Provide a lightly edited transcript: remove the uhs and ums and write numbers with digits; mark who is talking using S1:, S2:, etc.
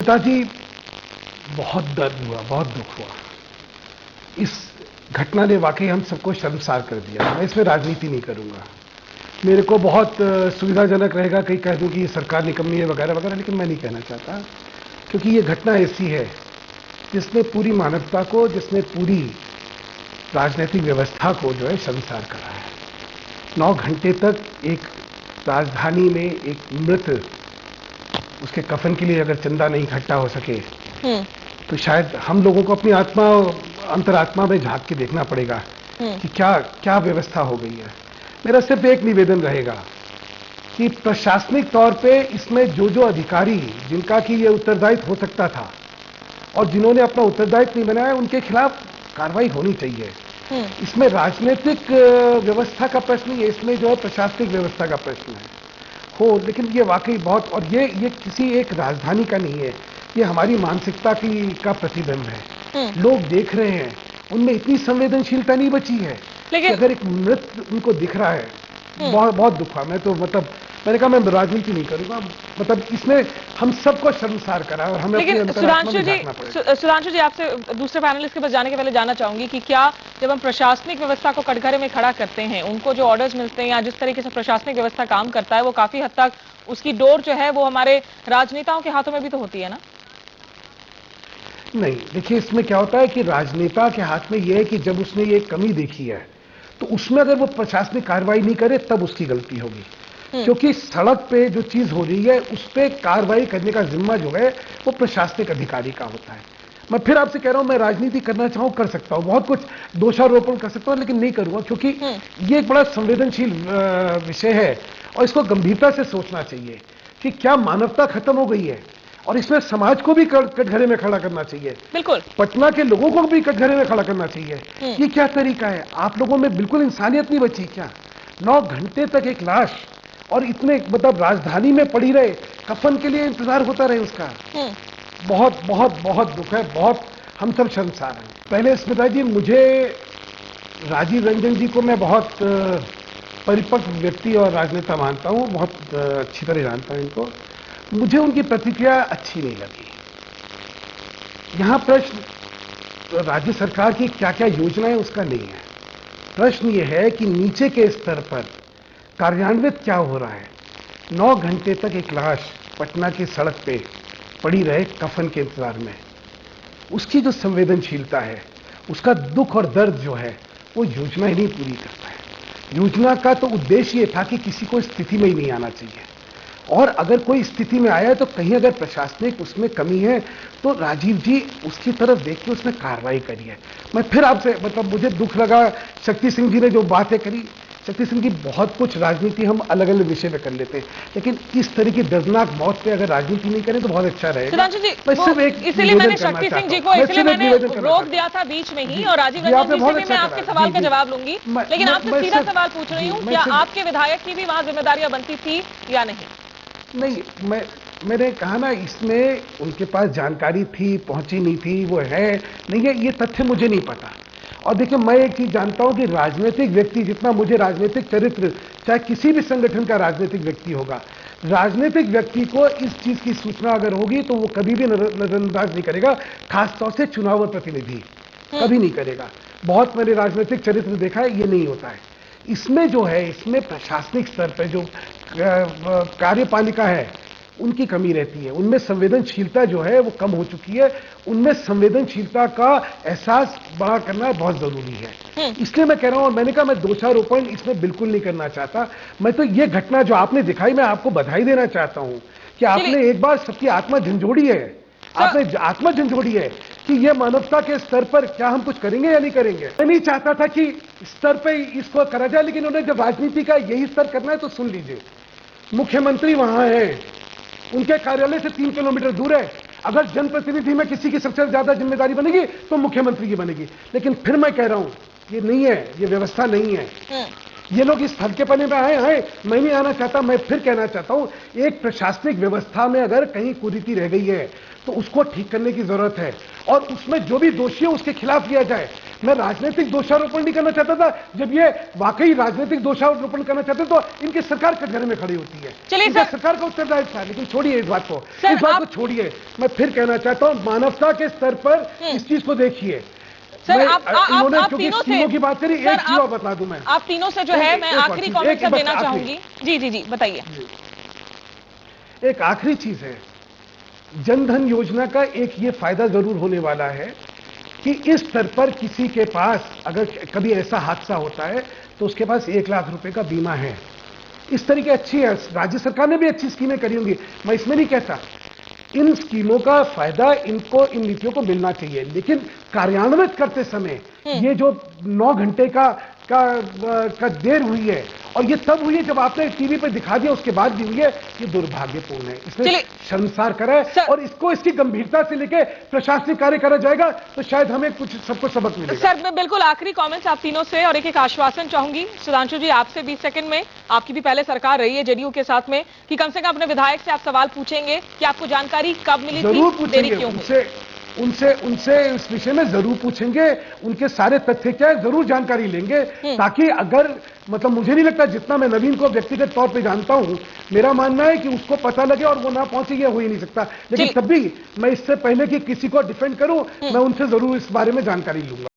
S1: स्मिता जी, बहुत दर्द हुआ, बहुत दुख हुआ। इस घटना ने वाकई हम सबको शर्मसार कर दिया। मैं इसमें राजनीति नहीं करूंगा। मेरे को बहुत सुविधाजनक रहेगा कहीं कह दूं कि ये सरकार निकम्मी है वगैरह वगैरह, लेकिन मैं नहीं कहना चाहता, क्योंकि ये घटना ऐसी है जिसने पूरी मानवता को, जिसने पूरी राजनीतिक व्यवस्था को जो है शर्मसार करा है। 9 घंटे तक एक राजधानी में एक मृत, उसके कफन के लिए अगर चंदा नहीं इकट्ठा हो सके तो शायद हम लोगों को अपनी आत्मा, अंतरात्मा में झांक के देखना पड़ेगा कि क्या क्या व्यवस्था हो गई है। मेरा सिर्फ एक निवेदन रहेगा कि प्रशासनिक तौर पे इसमें जो जो अधिकारी जिनका कि ये उत्तरदायित्व हो सकता था और जिन्होंने अपना उत्तरदायित्व नहीं बनाया, उनके खिलाफ कार्रवाई होनी चाहिए। इसमें राजनीतिक व्यवस्था का प्रश्न नहीं है, इसमें जो है प्रशासनिक व्यवस्था का प्रश्न है हो। लेकिन ये वाकई बहुत, और ये किसी एक राजधानी का नहीं है, ये हमारी मानसिकता का प्रतिबिंब है। लोग देख रहे हैं, उनमें इतनी संवेदनशीलता नहीं बची है कि अगर एक मृत उनको दिख रहा है, बहुत बहुत दुख हुआ। मैं तो मैंने कहा मैं राजनीति नहीं करूंगा, इसमें हम सबको शर्मसार करा और हमें अपने अंतरात्मा में झांकना पड़ेगा।
S2: सुधांशु जी, आपसे दूसरे पैनलिस्ट के पास जाने के पहले जानना चाहूंगी कि क्या जब हम प्रशासनिक व्यवस्था को कटघरे में खड़ा करते हैं, उनको जो ऑर्डर्स मिलते हैं या जिस तरीके से प्रशासनिक व्यवस्था काम करता है, वो काफी हद तक उसकी डोर जो है वो हमारे राजनेताओं के हाथों में भी तो होती है ना?
S1: नहीं, देखिए इसमें क्या होता है कि राजनेता के हाथ में यह है कि जब उसने ये कमी देखी है तो उसमें अगर वो प्रशासनिक कार्रवाई नहीं करे तब उसकी गलती होगी, क्योंकि सड़क पे जो चीज हो रही है उस पर कार्रवाई करने का जिम्मा जो है वो प्रशासनिक अधिकारी का होता है। मैं फिर आपसे कह रहा हूं, मैं राजनीति करना चाहूं कर सकता हूं, बहुत कुछ दोषारोपण कर सकता हूं, लेकिन नहीं करूंगा, क्योंकि ये एक बड़ा संवेदनशील विषय है और इसको गंभीरता से सोचना चाहिए कि क्या मानवता खत्म हो गई है, और इसमें समाज को भी कटघरे में खड़ा करना चाहिए।
S2: बिल्कुल,
S1: पटना के लोगों को भी कटघरे में खड़ा करना चाहिए। ये क्या तरीका है? आप लोगों में बिल्कुल इंसानियत नहीं बची क्या? 9 घंटे तक एक लाश, और इतने राजधानी में पड़ी रहे, कफन के लिए इंतजार होता रहे उसका। बहुत बहुत बहुत दुख है, बहुत हम सब शर्मसार हैं। पहले स्मिता जी, मुझे राजीव रंजन जी को मैं बहुत परिपक्व व्यक्ति और राजनेता मानता हूँ, बहुत अच्छी तरह जानता हूँ इनको। मुझे उनकी प्रतिक्रिया अच्छी नहीं लगी। यहां प्रश्न राज्य सरकार की क्या क्या योजनाएं उसका नहीं है, प्रश्न यह है कि नीचे के स्तर पर कार्यान्वित क्या हो रहा है। 9 घंटे तक एक लाश पटना की सड़क पे पड़ी रहे कफन के इंतजार में, उसकी जो संवेदनशीलता है, उसका दुख और दर्द जो है, वो योजना ही नहीं पूरी करता है। योजना का तो उद्देश्य ये था कि किसी को इस स्थिति में ही नहीं आना चाहिए, और अगर कोई स्थिति में आया है तो कहीं अगर प्रशासनिक उसमें कमी है तो राजीव जी उसकी तरफ देख के उसमें कार्रवाई करिए। मैं फिर आपसे मुझे दुख लगा शक्ति सिंह जी ने जो बातें करी। शक्ति सिंह जी, बहुत कुछ राजनीति हम अलग अलग विषय में कर लेते हैं, लेकिन इस तरह की दर्दनाक मौत पे अगर राजनीति नहीं करें तो बहुत अच्छा रहेगा।
S2: सुधांशु जी, इसीलिए मैंने शक्ति सिंह जी को रोक दिया था बीच में ही, और राजीव रंजन जी से भी मैं आपके सवाल का जवाब लूंगी, लेकिन आपसे सीधा सवाल पूछ रही हूँ, क्या आपके विधायक की भी वहां जिम्मेदारियां बनती थी या नहीं?
S1: नहीं, मैंने कहा ना, इसमें उनके पास जानकारी थी, पहुंची नहीं थी, वो है नहीं है, ये तथ्य मुझे नहीं पता। और देखिए, मैं एक चीज जानता हूं कि राजनीतिक व्यक्ति, जितना मुझे राजनीतिक चरित्र, चाहे किसी भी संगठन का राजनीतिक व्यक्ति होगा, राजनीतिक व्यक्ति को इस चीज की सूचना अगर होगी तो वो कभी भी नजरअंदाज नहीं करेगा, खासतौर से चुनाव प्रतिनिधि कभी नहीं करेगा। बहुत मैंने राजनीतिक चरित्र देखा है, ये नहीं होता है। इसमें जो है, इसमें प्रशासनिक स्तर पर जो कार्यपालिका है उनकी कमी रहती है, उनमें संवेदनशीलता जो है वो कम हो चुकी है। उनमें संवेदनशीलता का एहसास बड़ा करना बहुत जरूरी है। इसलिए मैं कह रहा हूं, और मैंने कहा मैं दोषारोपण इसमें बिल्कुल नहीं करना चाहता। मैं तो ये घटना जो आपने दिखाई, मैं आपको बधाई देना चाहता हूं कि आपने एक बार सबकी आत्मा झंझोड़ी है, आपने आत्मा झंझोड़ी है कि ये मानवता के स्तर पर क्या हम कुछ करेंगे या नहीं करेंगे। मैं नहीं चाहता था कि स्तर पे इसको करा जाए, लेकिन उन्हें जब राजनीति का यही स्तर करना है तो सुन लीजिए, मुख्यमंत्री वहां है, उनके कार्यालय से 3 किलोमीटर दूर है। अगर जनप्रतिनिधि में किसी की सबसे ज्यादा जिम्मेदारी बनेगी तो मुख्यमंत्री की बनेगी। लेकिन फिर मैं कह रहा हूं, ये नहीं है, ये व्यवस्था नहीं है। ये लोग इस हल्केपने में आए, मैं नहीं आना चाहता। मैं फिर कहना चाहता हूं, एक प्रशासनिक व्यवस्था में अगर कहीं कुरीति रह गई है तो उसको ठीक करने की जरूरत है, और उसमें जो भी दोषी है उसके खिलाफ किया जाए। मैं राजनीतिक दोषारोपण नहीं करना चाहता था। जब ये वाकई राजनीतिक दोषारोपण करना चाहते तो इनकी सरकार कटघरे में खड़ी होती है।
S2: चलिए
S1: इनका
S2: सर,
S1: सरकार का उत्तरदायित्व था। लेकिन छोड़िए इस बात को,
S2: सर,
S1: इस बात को छोड़िए। मैं फिर कहना चाहता हूं, मानवता के स्तर पर इस चीज को देखिए।
S2: सर,
S1: इन्होंने
S2: आप
S1: क्योंकि
S2: तीनों
S1: स्कीमों
S2: से,
S1: की बात करी,
S2: सर,
S1: एक चीज और बता दूं मैं।
S2: आप तीनों से जो है मैं आखिरी कमेंट सब देना चाहूंगी। जी जी जी, बताइए।
S1: एक आखिरी चीज है, जनधन योजना का एक ये फायदा जरूर होने वाला है कि इस स्तर पर किसी के पास अगर कभी ऐसा हादसा होता है तो उसके पास 1 लाख रुपए का बीमा है। इस तरीके अच्छी है, राज्य सरकार ने भी अच्छी स्कीमें करी होंगी, मैं इसमें नहीं कहता। इन स्कीमों का फायदा इनको, इन नीतियों को मिलना चाहिए, लेकिन कार्यान्वित करते समय ये जो 9 घंटे का देर हुई है, और ये तब हुई है जब आपने टीवी पे दिखा दिया, उसके बाद भी हुई है, ये दुर्भाग्यपूर्ण है। इसलिए शर्मसार करा है, और इसको इसकी गंभीरता से लेके प्रशासनिक कार्य करा जाएगा तो शायद हमें कुछ सबको सबक मिलेगा।
S2: सर, मैं बिल्कुल आखिरी कमेंट्स आप तीनों से, और एक आश्वासन चाहूंगी सुधांशु जी आपसे 20 सेकंड में। आपकी भी पहले सरकार रही है जेडीयू के साथ में, कि कम से कम अपने विधायक से आप सवाल पूछेंगे कि आपको जानकारी कब मिली थी, देरी क्यों हुई?
S1: उनसे इस विषय में जरूर पूछेंगे, उनके सारे तथ्य क्या है जरूर जानकारी लेंगे, ताकि अगर मतलब मुझे नहीं लगता, जितना मैं नवीन को व्यक्तिगत तौर पे जानता हूं, मेरा मानना है कि उसको पता लगे और वो ना पहुंचे, ये हो ही नहीं सकता। लेकिन तब भी मैं इससे पहले कि किसी को डिफेंड करूं, मैं उनसे जरूर इस बारे में जानकारी लूंगा।